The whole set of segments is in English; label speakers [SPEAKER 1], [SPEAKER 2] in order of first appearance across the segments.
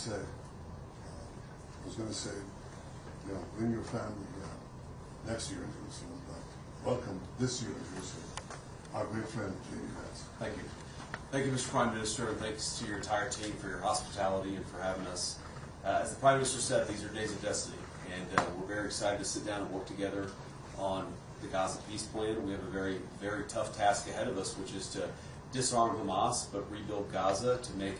[SPEAKER 1] say, bring your family next year in Jerusalem, but welcome this year in Jerusalem, our great friend JD Vance.
[SPEAKER 2] Thank you. Thank you, Mr. Prime Minister, and thanks to your entire team for your hospitality and for having us. As the Prime Minister said, these are days of destiny, and we're very excited to sit down and work together on the Gaza peace plan. We have a very, very tough task ahead of us, which is to disarm Hamas, but rebuild Gaza to make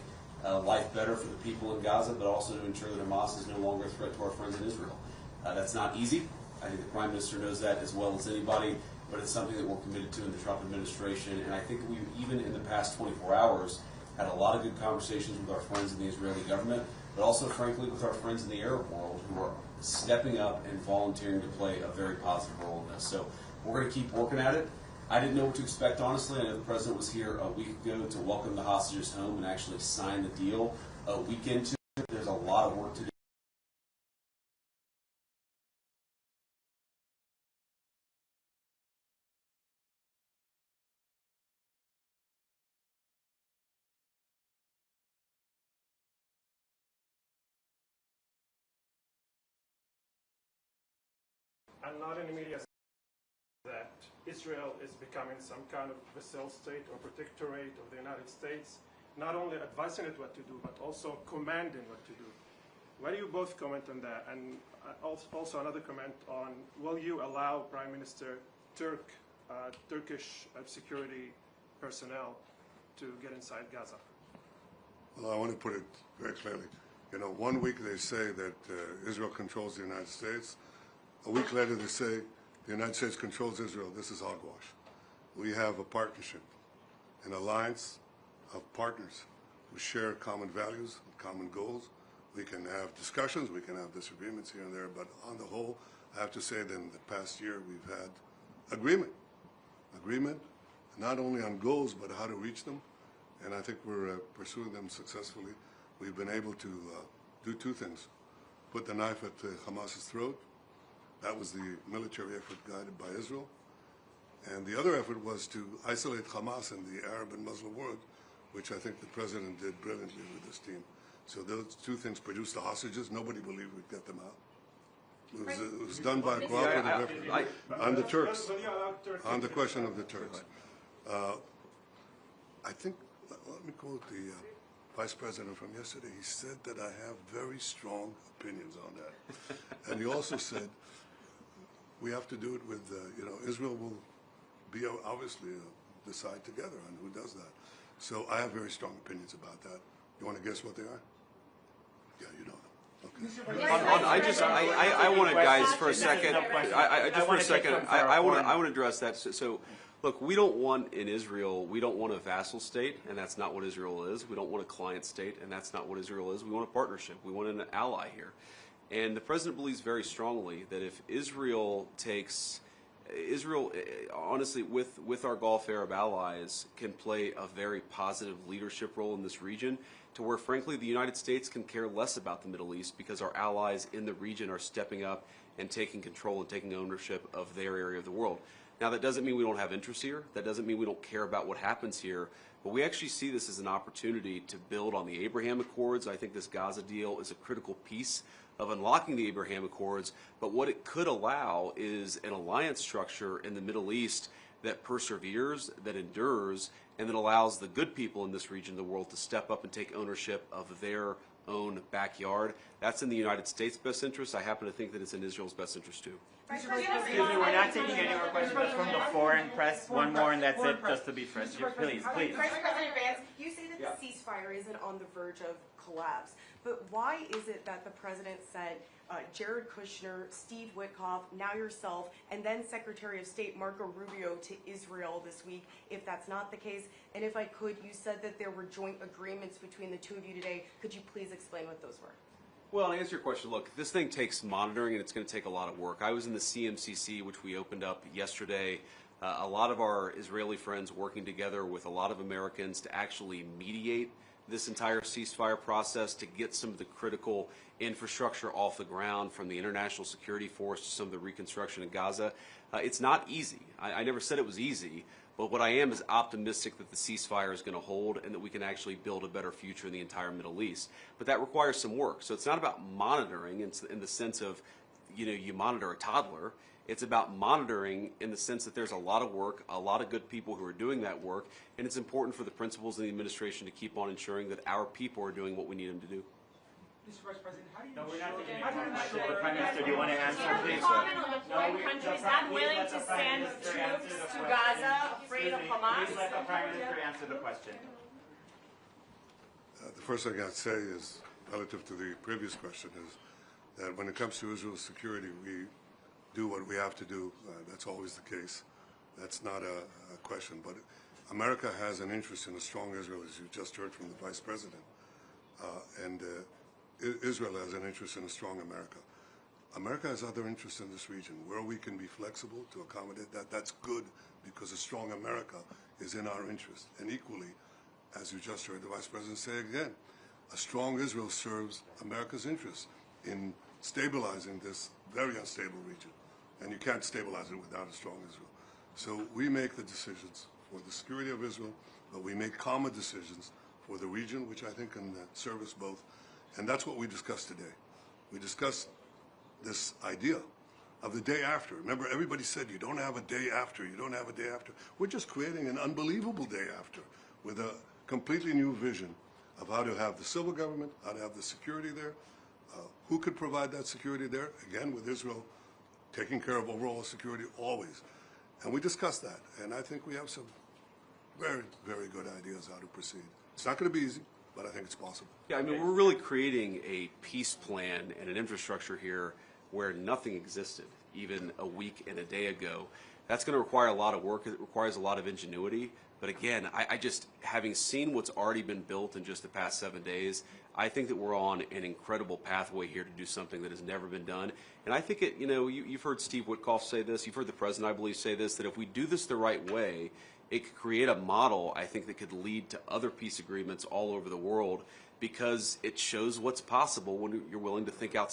[SPEAKER 2] life better for the people in Gaza, but also to ensure that Hamas is no longer a threat to our friends in Israel. That's not easy. I think the Prime Minister knows that as well as anybody, but it's something that we're committed to in the Trump administration. And I think we've, even in the past 24 hours, had a lot of good conversations with our friends in the Israeli government, but also, frankly, with our friends in the Arab world who are stepping up and volunteering to play a very positive role in this. So we're going to keep working at it. I didn't know what to expect, honestly. I know the President was here a week ago to welcome the hostages home and actually sign the deal a week into it. There's a lot of work to do.
[SPEAKER 3] And not in the media that Israel is becoming some kind of vassal state or protectorate of the United States, not only advising it what to do, but also commanding what to do. Why do you both comment on that? And also another comment on, will you allow Prime Minister Turkish security personnel to get inside Gaza?
[SPEAKER 1] Well, I want to put it very clearly. 1 week they say that Israel controls the United States. A week later they say the United States controls Israel. This is hogwash. We have a partnership, an alliance of partners who share common values, common goals. We can have discussions, we can have disagreements here and there, but on the whole, I have to say that in the past year we've had agreement, not only on goals, but how to reach them, and I think we're pursuing them successfully. We've been able to do two things: put the knife at Hamas's throat. That was the military effort guided by Israel. And the other effort was to isolate Hamas in the Arab and Muslim world, which I think the President did brilliantly with his team. So those two things produced the hostages. Nobody believed we'd get them out. It was done by a cooperative effort on the Turks, on the question of the Turks. I think, let me quote the Vice President from yesterday. He said that I have very strong opinions on that. And he also said, we have to do it with, Israel will be obviously decide together on who does that. So I have very strong opinions about that. You want to guess what they are? Yeah, you know them. Okay.
[SPEAKER 4] I want to, guys, for a second. I want to address that. So, look, we don't want in Israel. We don't want a vassal state, and that's not what Israel is. We don't want a client state, and that's not what Israel is. We want a partnership. We want an ally here. And the President believes very strongly that if Israel honestly, with our Gulf Arab allies, can play a very positive leadership role in this region, to where, frankly, the United States can care less about the Middle East because our allies in the region are stepping up and taking control and taking ownership of their area of the world. Now, that doesn't mean we don't have interests here. That doesn't mean we don't care about what happens here. But we actually see this as an opportunity to build on the Abraham Accords. I think this Gaza deal is a critical piece of unlocking the Abraham Accords, but what it could allow is an alliance structure in the Middle East that perseveres, that endures, and that allows the good people in this region of the world to step up and take ownership of their own backyard. That's in the United States' best interest. I happen to think that it's in Israel's best interest, too.
[SPEAKER 5] Excuse me, we're not taking any more questions from the foreign press. One more and that's it, just to be fresh. Please.
[SPEAKER 6] President Vance, you say that the ceasefire isn't on the verge of collapse, but why is it that the President sent Jared Kushner, Steve Witkoff, now yourself, and then Secretary of State Marco Rubio to Israel this week, if that's not the case? And if I could, you said that there were joint agreements between the two of you today. Could you please explain what those were?
[SPEAKER 4] Well, to answer your question, look, this thing takes monitoring and it's going to take a lot of work. I was in the CMCC, which we opened up yesterday. A lot of our Israeli friends working together with a lot of Americans to actually mediate this entire ceasefire process, to get some of the critical infrastructure off the ground, from the international security force to some of the reconstruction in Gaza. It's not easy. I never said it was easy, But what I am is optimistic that the ceasefire is going to hold and that we can actually build a better future in the entire Middle East. But that requires some work. So it's not about monitoring in the sense of, you monitor a toddler. It's about monitoring in the sense that there's a lot of work, a lot of good people who are doing that work, and it's important for the principals and the administration to keep on ensuring that our people are doing what we need them to do.
[SPEAKER 7] Mr. Vice President, how do you
[SPEAKER 5] No, we're
[SPEAKER 7] ensure...
[SPEAKER 5] not taking any more questions. The Prime Minister, do you want to answer, please?
[SPEAKER 8] Comment on the foreign countries not willing to send troops to Gaza, afraid of Hamas?
[SPEAKER 5] Please let the Prime Minister answer the question.
[SPEAKER 1] The first thing I'd say is, relative to the previous question, is that when it comes to Israel's security, we do what we have to do. That's always the case. That's not a question. But America has an interest in a strong Israel, as you just heard from the Vice President. And Israel has an interest in a strong America. America has other interests in this region. Where we can be flexible to accommodate that, that's good, because a strong America is in our interest. And equally, as you just heard the Vice President say again, a strong Israel serves America's interests in stabilizing this very unstable region. And you can't stabilize it without a strong Israel. So we make the decisions for the security of Israel, but we make common decisions for the region, which I think can serve us both. And that's what we discussed today. We discussed this idea of the day after. Remember, everybody said you don't have a day after, you don't have a day after. We're just creating an unbelievable day after with a completely new vision of how to have the civil government, how to have the security there, who could provide that security there, again, with Israel taking care of overall security always. And we discussed that, and I think we have some very, very good ideas how to proceed. It's not going to be easy, but I think it's possible.
[SPEAKER 4] Yeah, I mean, we're really creating a peace plan and an infrastructure here where nothing existed even a week and a day ago. That's going to require a lot of work. It requires a lot of ingenuity. But again, I just, having seen what's already been built in just the past 7 days, I think that we're on an incredible pathway here to do something that has never been done. And I think you've heard Steve Witkoff say this, you've heard the President, I believe, say this, that if we do this the right way, it could create a model, I think, that could lead to other peace agreements all over the world, because it shows what's possible when you're willing to think outside